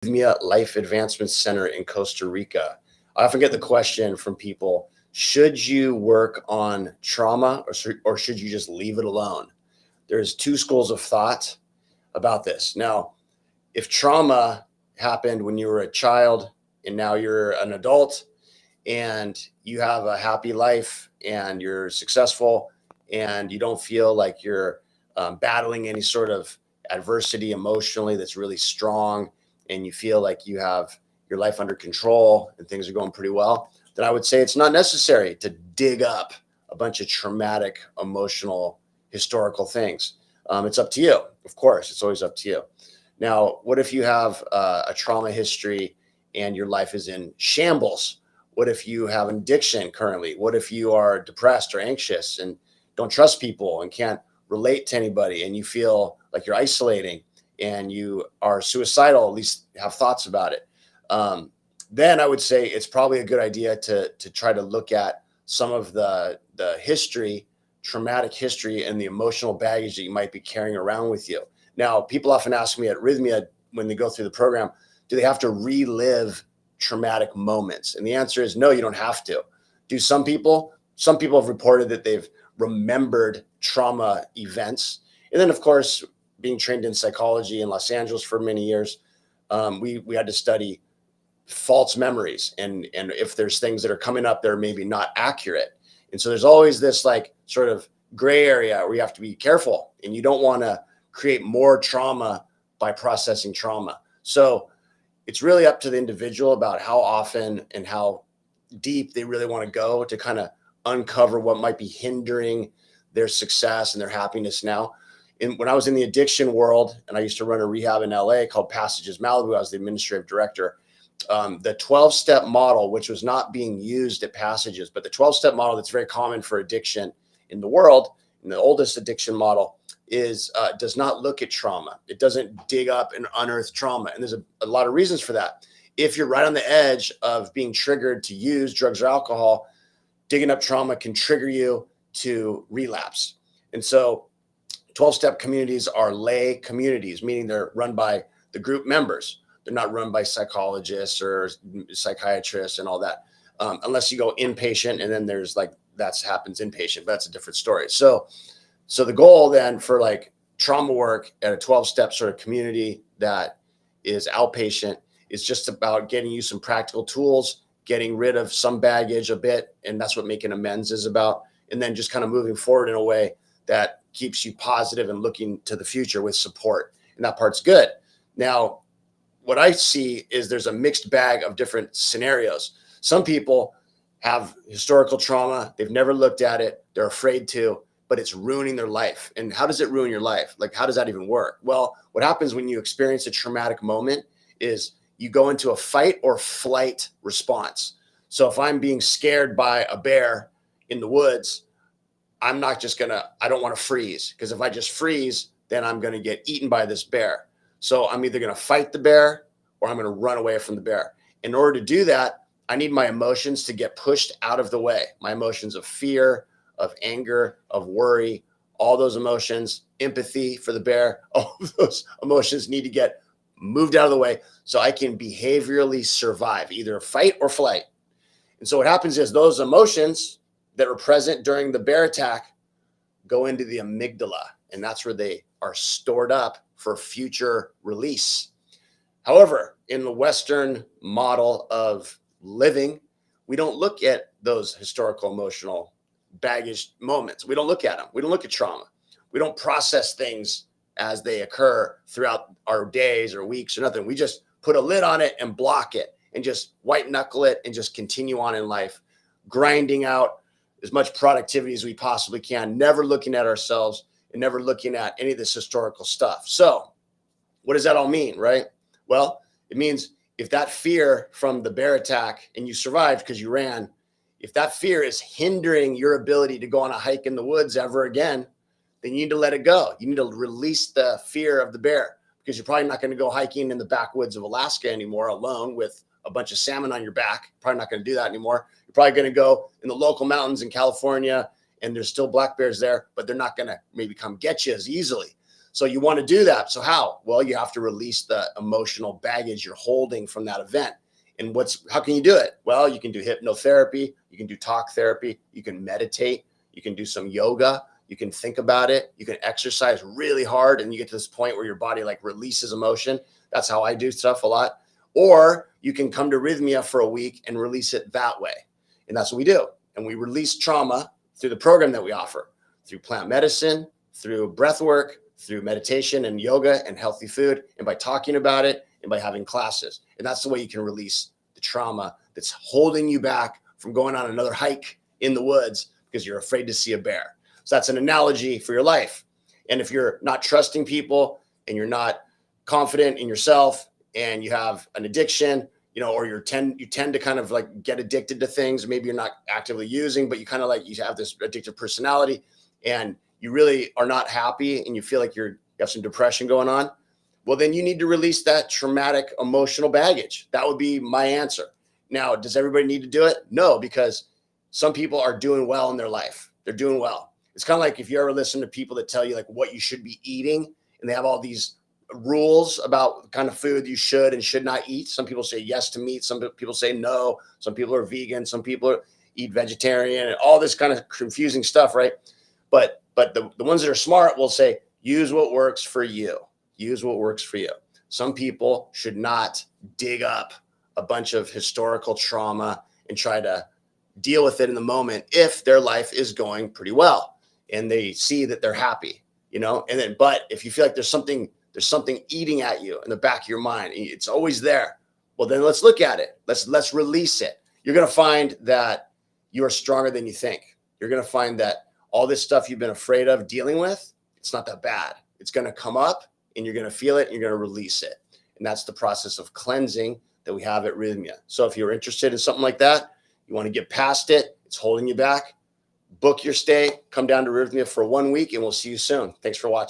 Rythmia Life Advancement Center in Costa Rica. I often get the question from people, should you work on trauma or should you just leave it alone? There's two schools of thought about this. Now, if trauma happened when you were a child and now you're an adult and you have a happy life and you're successful and you don't feel like you're battling any sort of adversity emotionally that's really strong, and you feel like you have your life under control and things are going pretty well, then I would say it's not necessary to dig up a bunch of traumatic, emotional, historical things. It's up to you. Of course, it's always up to you. Now, what if you have a trauma history and your life is in shambles? What if you have an addiction currently? What if you are depressed or anxious and don't trust people and can't relate to anybody, and you feel like you're isolating and you are suicidal, at least have thoughts about it? Then I would say it's probably a good idea to try to look at some of the history, traumatic history, and the emotional baggage that you might be carrying around with you. Now, people often ask me at Rythmia when they go through the program, do they have to relive traumatic moments? And the answer is no, you don't have to. Do some people? Some people have reported that they've remembered trauma events. And then, of course, being trained in psychology in Los Angeles for many years, we had to study false memories and if there's things that are coming up that are maybe not accurate. And so there's always this like sort of gray area where you have to be careful, and you don't want to create more trauma by processing trauma. So it's really up to the individual about how often and how deep they really want to go to kind of uncover what might be hindering their success and their happiness now. And when I was in the addiction world, and I used to run a rehab in LA called Passages Malibu, I was the administrative director. The 12-step model, which was not being used at Passages, but the 12-step model that's very common for addiction in the world, and the oldest addiction model, is does not look at trauma. It doesn't dig up and unearth trauma. And there's a lot of reasons for that. If you're right on the edge of being triggered to use drugs or alcohol, digging up trauma can trigger you to relapse. And so 12-step communities are lay communities, meaning they're run by the group members. They're not run by psychologists or psychiatrists and all that, unless you go inpatient, and then there's like that happens inpatient, but that's a different story. So the goal then for like trauma work at a 12-step sort of community that is outpatient is just about getting you some practical tools, getting rid of some baggage a bit, and that's what making amends is about, and then just kind of moving forward in a way that keeps you positive and looking to the future with support. And that part's good. Now, what I see is there's a mixed bag of different scenarios. Some people have historical trauma. They've never looked at it. They're afraid to, but it's ruining their life. And how does it ruin your life? Like, how does that even work? Well, what happens when you experience a traumatic moment is you go into a fight or flight response. So if I'm being scared by a bear in the woods, I don't want to freeze, because if I just freeze, then I'm going to get eaten by this bear. So I'm either going to fight the bear or I'm going to run away from the bear. In order to do that, I need my emotions to get pushed out of the way. My emotions of fear, of anger, of worry, all those emotions, empathy for the bear, all of those emotions need to get moved out of the way so I can behaviorally survive, either fight or flight. And so what happens is those emotions that are present during the bear attack go into the amygdala, and that's where they are stored up for future release. However, in the Western model of living, we don't look at those historical emotional baggage moments. We don't look at them. We don't look at trauma. We don't process things as they occur throughout our days or weeks or nothing. We just put a lid on it and block it and just white knuckle it and just continue on in life, grinding out as much productivity as we possibly can, never looking at ourselves and never looking at any of this historical stuff. So what does that all mean, right? Well, it means if that fear from the bear attack and you survived because you ran, if that fear is hindering your ability to go on a hike in the woods ever again, then you need to let it go. You need to release the fear of the bear, because you're probably not going to go hiking in the backwoods of Alaska anymore alone with a bunch of salmon on your back. Probably not going to do that anymore. You're probably going to go in the local mountains in California, and there's still black bears there, but they're not going to maybe come get you as easily. So you want to do that. So how? Well, you have to release the emotional baggage you're holding from that event. And how can you do it? Well, you can do hypnotherapy, you can do talk therapy, you can meditate, you can do some yoga, you can think about it, you can exercise really hard, and you get to this point where your body like releases emotion. That's how I do stuff a lot. Or you can come to Rythmia for a week and release it that way. And that's what we do. And we release trauma through the program that we offer, through plant medicine, through breath work, through meditation and yoga and healthy food, and by talking about it and by having classes. And that's the way you can release the trauma that's holding you back from going on another hike in the woods because you're afraid to see a bear. So that's an analogy for your life. And if you're not trusting people and you're not confident in yourself and you have an addiction, or you tend to kind of like get addicted to things, maybe you're not actively using, but you kind of like, you have this addictive personality and you really are not happy and you feel like you have some depression going on, well, then you need to release that traumatic emotional baggage. That would be my answer. Now, does everybody need to do it? No, because some people are doing well in their life. They're doing well. It's kind of like if you ever listen to people that tell you like what you should be eating, and they have all these rules about the kind of food you should and should not eat. Some people say yes to meat. Some people say no. Some people are vegan. Some people eat vegetarian, and all this kind of confusing stuff, right? But the ones that are smart will say, use what works for you. Use what works for you. Some people should not dig up a bunch of historical trauma and try to deal with it in the moment if their life is going pretty well and they see that they're happy, but if you feel like there's something eating at you in the back of your mind, it's always there. Well, then let's look at it. Let's release it. You're going to find that you are stronger than you think. You're going to find that all this stuff you've been afraid of dealing with, it's not that bad. It's going to come up and you're going to feel it and you're going to release it. And that's the process of cleansing that we have at Rythmia. So if you're interested in something like that, you want to get past it, it's holding you back, book your stay, come down to Rythmia for 1 week, and we'll see you soon. Thanks for watching.